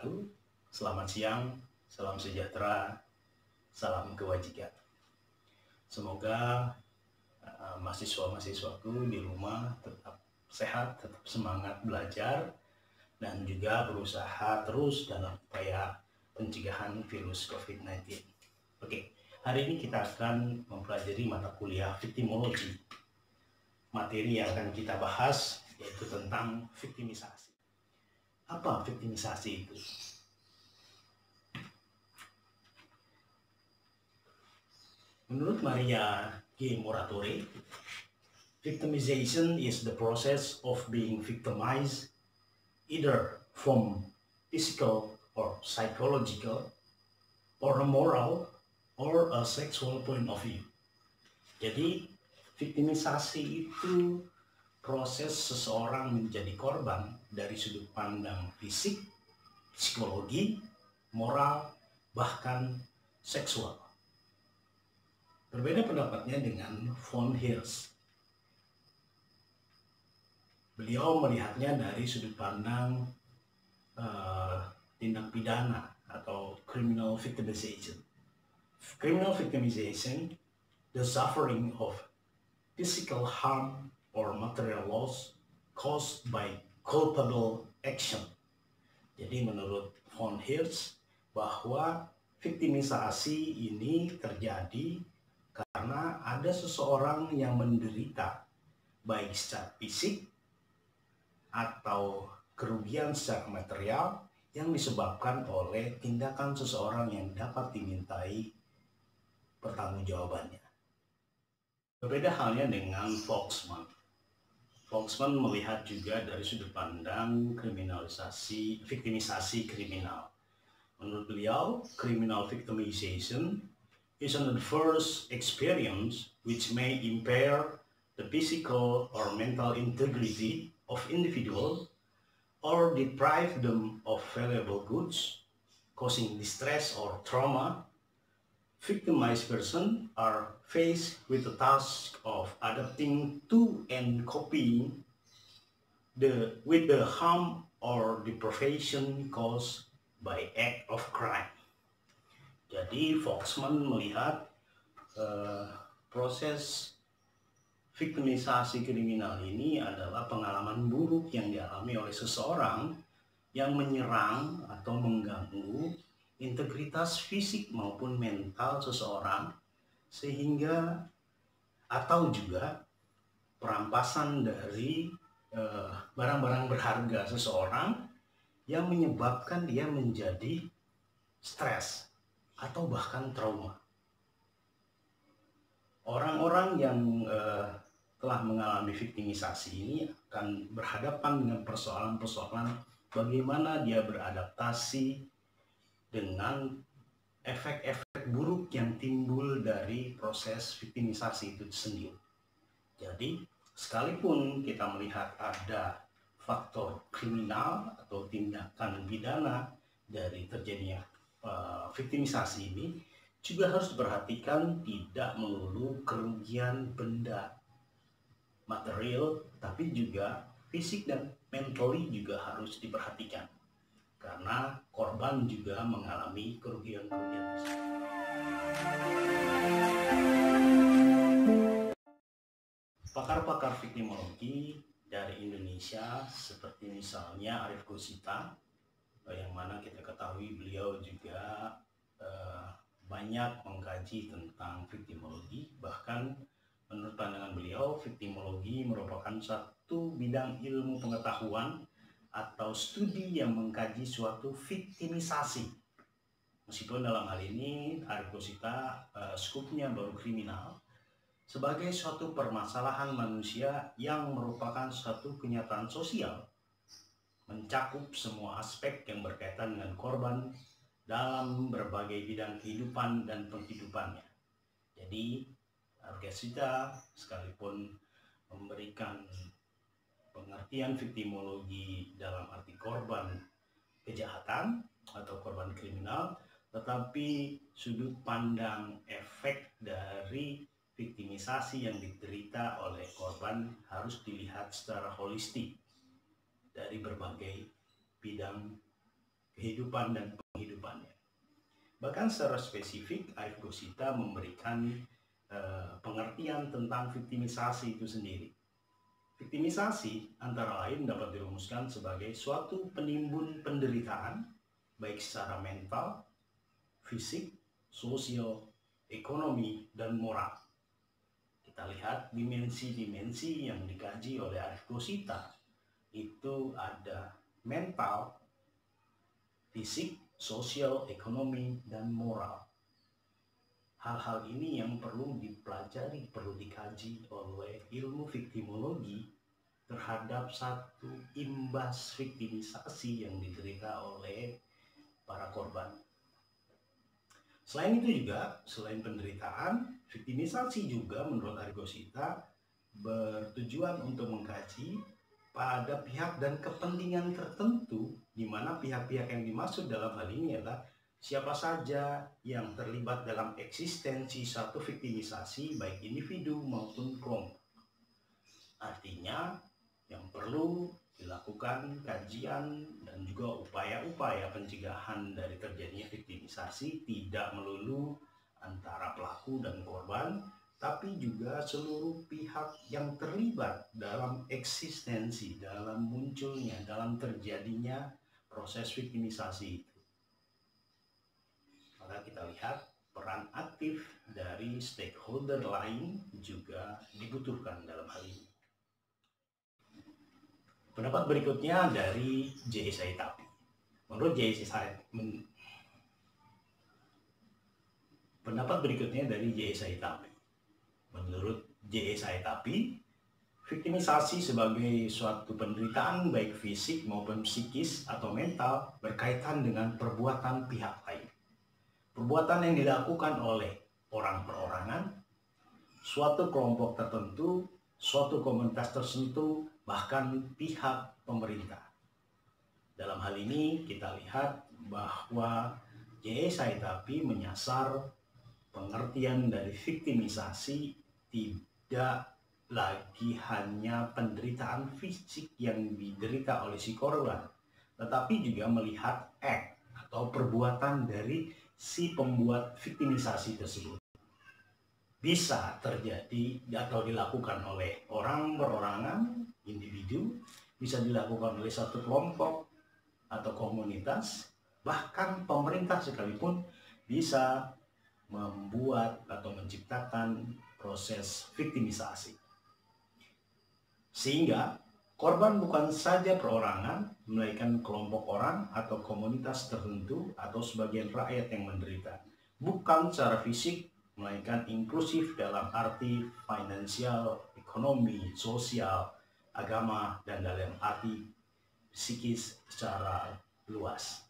wabarakatuh. Selamat siang, salam sejahtera, salam kebajikan. Semoga mahasiswa-mahasiswaku di rumah tetap sehat, tetap semangat belajar, dan juga berusaha terus dalam upaya pencegahan virus COVID-19. Oke, hari ini kita akan mempelajari mata kuliah victimology. Materi yang akan kita bahas yaitu tentang victimisasi. Apa victimisasi itu? Menurut Maria G. Moratore, victimization is the process of being victimized either from physical or psychological or a moral or a sexual point of view. Jadi, victimisasi itu proses seseorang menjadi korban dari sudut pandang fisik, psikologi, moral, bahkan seksual. Berbeda pendapatnya dengan von Hirsch. Beliau melihatnya dari sudut pandang tindak pidana atau criminal victimization. Criminal victimization, the suffering of physical harm or material loss caused by culpable action. Jadi menurut von Hirsch bahwa victimisasi ini terjadi karena ada seseorang yang menderita baik secara fisik atau kerugian secara material yang disebabkan oleh tindakan seseorang yang dapat dimintai pertanggungjawabannya. Berbeda halnya dengan Volksman. Volksman melihat juga dari sudut pandang victimisasi kriminal. Menurut beliau, criminal victimization is an adverse experience which may impair the physical or mental integrity of individuals or deprive them of valuable goods, causing distress or trauma. Victimized persons are faced with the task of adapting to and coping with the harm or deprivation caused by act of crime. Jadi Volksman melihat proses victimisasi kriminal ini adalah pengalaman buruk yang dialami oleh seseorang yang menyerang atau mengganggu integritas fisik maupun mental seseorang, sehingga atau juga perampasan dari barang-barang berharga seseorang yang menyebabkan dia menjadi stres atau bahkan trauma. Orang-orang yang telah mengalami victimisasi ini akan berhadapan dengan persoalan-persoalan bagaimana dia beradaptasi dengan efek-efek buruk yang timbul dari proses victimisasi itu sendiri. Jadi, sekalipun kita melihat ada faktor kriminal atau tindakan pidana dari terjadinya victimisasi ini, juga harus diperhatikan tidak melulu kerugian benda material, tapi juga fisik dan mentally juga harus diperhatikan, karena korban juga mengalami kerugian-kerugian tersebut. Pakar-pakar victimologi dari Indonesia seperti misalnya Arief Gosita, yang mana kita ketahui beliau juga banyak mengkaji tentang victimologi. Bahkan menurut pandangan beliau, victimologi merupakan satu bidang ilmu pengetahuan atau studi yang mengkaji suatu victimisasi. Meskipun dalam hal ini Arief Gosita skupnya baru kriminal, sebagai suatu permasalahan manusia yang merupakan suatu kenyataan sosial, mencakup semua aspek yang berkaitan dengan korban dalam berbagai bidang kehidupan dan penghidupannya. Jadi, Gosita sekalipun memberikan pengertian victimologi dalam arti korban kejahatan atau korban kriminal, tetapi sudut pandang efek dari victimisasi yang diderita oleh korban harus dilihat secara holistik dari berbagai bidang kehidupan dan penghidupannya. Bahkan secara spesifik, Arif Gosita memberikan pengertian tentang viktimisasi itu sendiri. Viktimisasi antara lain dapat dirumuskan sebagai suatu penimbun penderitaan, baik secara mental, fisik, sosial, ekonomi, dan moral. Kita lihat dimensi-dimensi yang dikaji oleh Arif Gosita. Itu ada mental, fisik, sosial, ekonomi, dan moral. Hal-hal ini yang perlu dipelajari, perlu dikaji oleh ilmu viktimologi terhadap satu imbas viktimisasi yang diderita oleh para korban. Selain itu juga, selain penderitaan, viktimisasi juga menurut Arif Gosita bertujuan untuk mengkaji pada pihak dan kepentingan tertentu, di mana pihak-pihak yang dimaksud dalam hal ini adalah siapa saja yang terlibat dalam eksistensi satu viktimisasi, baik individu maupun kelompok. Artinya, yang perlu dilakukan kajian dan juga upaya-upaya pencegahan dari terjadinya viktimisasi tidak melulu antara pelaku dan korban, tapi juga seluruh pihak yang terlibat dalam eksistensi, dalam munculnya, dalam terjadinya proses viktimisasi itu. Maka kita lihat peran aktif dari stakeholder lain juga dibutuhkan dalam hal ini. Pendapat berikutnya dari J.E. Saitapi. Menurut J.E. Saitapi, pendapat berikutnya dari J.E. Saitapi. Menurut J.E. Saitapi, viktimisasi sebagai suatu penderitaan baik fisik maupun psikis atau mental berkaitan dengan perbuatan pihak lain. Perbuatan yang dilakukan oleh orang perorangan, suatu kelompok tertentu, suatu komunitas tertentu, bahkan pihak pemerintah. Dalam hal ini kita lihat bahwa J.E. Saitapi menyasar pengertian dari viktimisasi tidak lagi hanya penderitaan fisik yang diderita oleh si korban, tetapi juga melihat act atau perbuatan dari si pembuat viktimisasi tersebut. Bisa terjadi atau dilakukan oleh orang perorangan, individu, bisa dilakukan oleh satu kelompok atau komunitas, bahkan pemerintah sekalipun bisa membuat atau menciptakan proses viktimisasi. Sehingga korban bukan saja perorangan, melainkan kelompok orang atau komunitas tertentu atau sebagian rakyat yang menderita. Bukan secara fisik, melainkan inklusif dalam arti finansial, ekonomi, sosial, agama, dan dalam arti psikis secara luas.